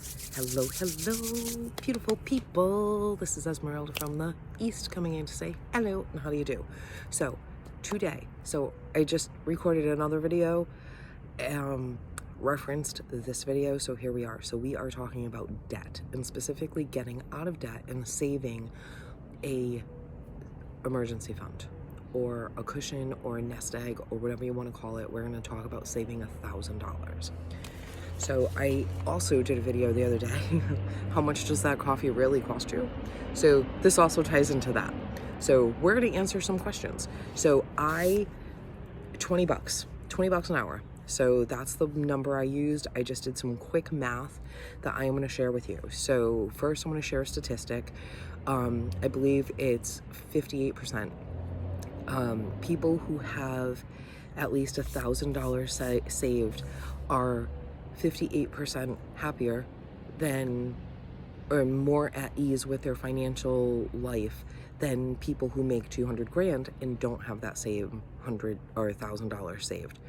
Hello, hello, beautiful people. This is Esmeralda from the East coming in to say hello and how do you do? So, today, I just recorded another video, referenced this video, so here we are. So we are talking about debt and specifically getting out of debt and saving a emergency fund or a cushion or a nest egg or whatever you want to call it. We're going to talk about saving $1,000. So I also did a video the other day, how much does that coffee really cost you? So this also ties into that. So we're gonna answer some questions. So 20 bucks an hour. So that's the number I used. I just did some quick math that I am gonna share with you. So first I'm gonna share a statistic. I believe it's 58%. People who have at least $1,000 saved are 58% happier than, or more at ease with their financial life than people who make 200 grand and don't have that same $100 or $1,000 saved.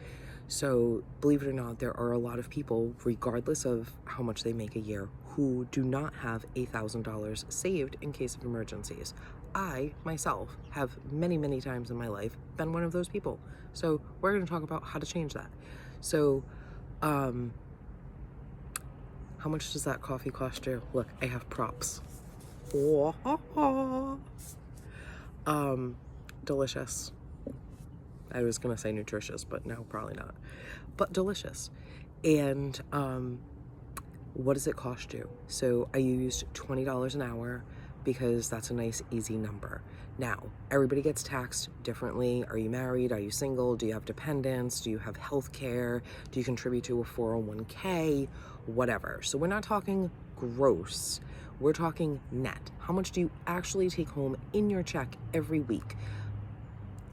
So believe it or not, there are a lot of people, regardless of how much they make a year, who do not have $1,000 saved in case of emergencies. I myself have many times in my life been one of those people. So we're going to talk about how to change that. So how much does that coffee cost you? Look, I have props. Delicious. I was gonna say nutritious, but no, probably not. But delicious. And what does it cost you? So I used $20 an hour because that's a nice, easy number. Now, everybody gets taxed differently. Are you married? Are you single? Do you have dependents? Do you have health care? Do you contribute to a 401k? Whatever. So we're not talking gross. We're talking net. How much do you actually take home in your check every week,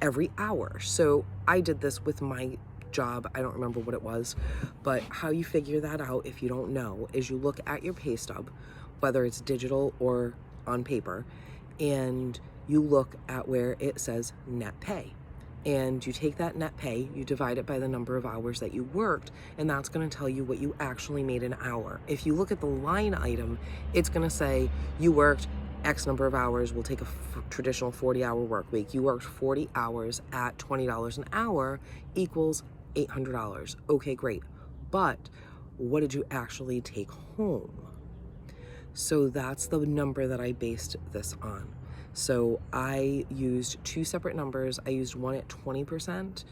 every hour? So I did this with my job. I don't remember what it was, but how you figure that out, if you don't know, is you look at your pay stub, whether it's digital or on paper, and you look at where it says net pay. And you take that net pay, you divide it by the number of hours that you worked, and that's going to tell you what you actually made an hour. If you look at the line item, it's going to say you worked X number of hours. We'll take a traditional 40-hour work week. You worked 40 hours at $20 an hour equals $800. Okay, great. But what did you actually take home? So that's the number that I based this on. So I used two separate numbers. I used one at 20%,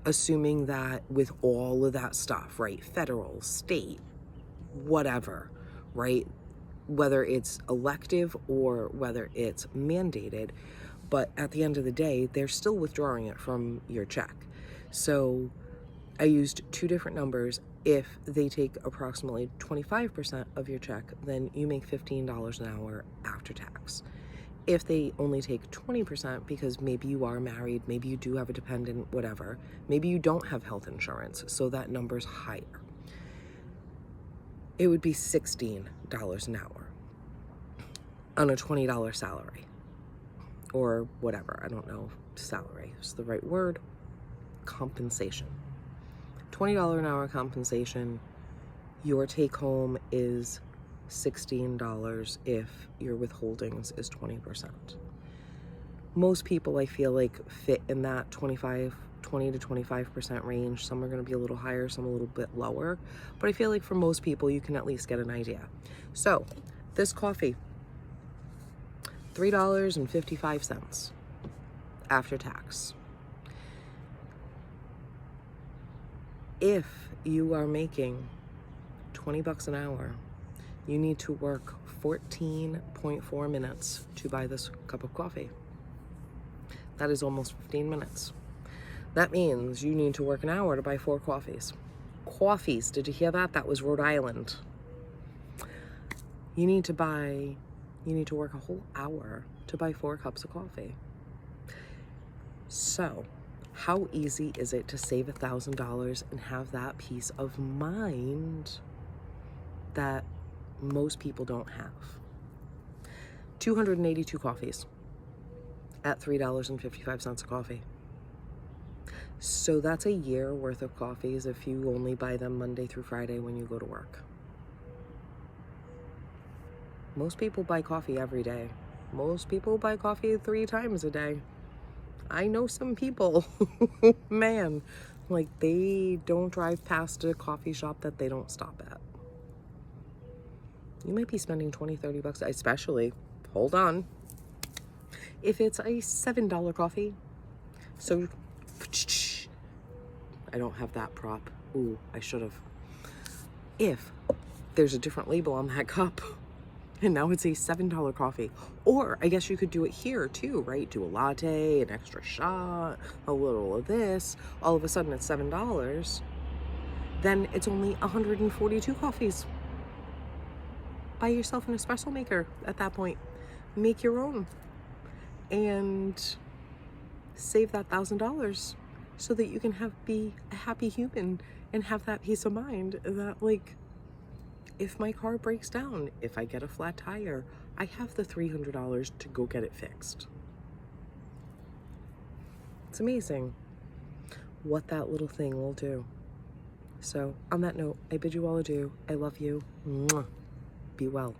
assuming that with all of that stuff, right? Federal, state, whatever, right? Whether it's elective or whether it's mandated, but at the end of the day, they're still withdrawing it from your check. So I used two different numbers. If they take approximately 25% of your check, then you make $15 an hour after tax. If they only take 20%, because maybe you are married, maybe you do have a dependent, whatever, maybe you don't have health insurance, so that number's higher, it would be $16 an hour on a $20 salary or whatever. I don't know if salary is the right word. Compensation. $20 an hour compensation. Your take home is $16 if your withholdings is 20%. Most people, I feel like, fit in that 20 to 25% range. Some are going to be a little higher, some a little bit lower, but I feel like for most people you can at least get an idea. So this coffee, $3.55 after tax. If you are making 20 bucks an hour, you need to work 14.4 minutes to buy this cup of coffee. That is almost 15 minutes. That means you need to work an hour to buy 4 coffees. Coffees, did you hear that? That was Rhode Island. You need to work a whole hour to buy 4 cups of coffee. So, how easy is it to save $1,000 and have that peace of mind that most people don't have? 282 coffees at $3.55 a coffee. So that's a year worth of coffees if you only buy them Monday through Friday when you go to work. Most people buy coffee every day. Most people buy coffee 3 times a day. I know some people, man, like they don't drive past a coffee shop that they don't stop at. You might be spending 20, 30 bucks, especially, hold on, if it's a $7 coffee. So, I don't have that prop. Ooh, I should have. If there's a different label on that cup, and now it's a $7 coffee. Or I guess you could do it here too, right? Do a latte, an extra shot, a little of this. All of a sudden it's $7. Then it's only 142 coffees. Buy yourself an espresso maker at that point. Make your own. And save that $1,000 so that you can be a happy human and have that peace of mind that, like, if my car breaks down, if I get a flat tire, I have the $300 to go get it fixed. It's amazing what that little thing will do. So, on that note, I bid you all adieu. I love you. Mwah. Be well.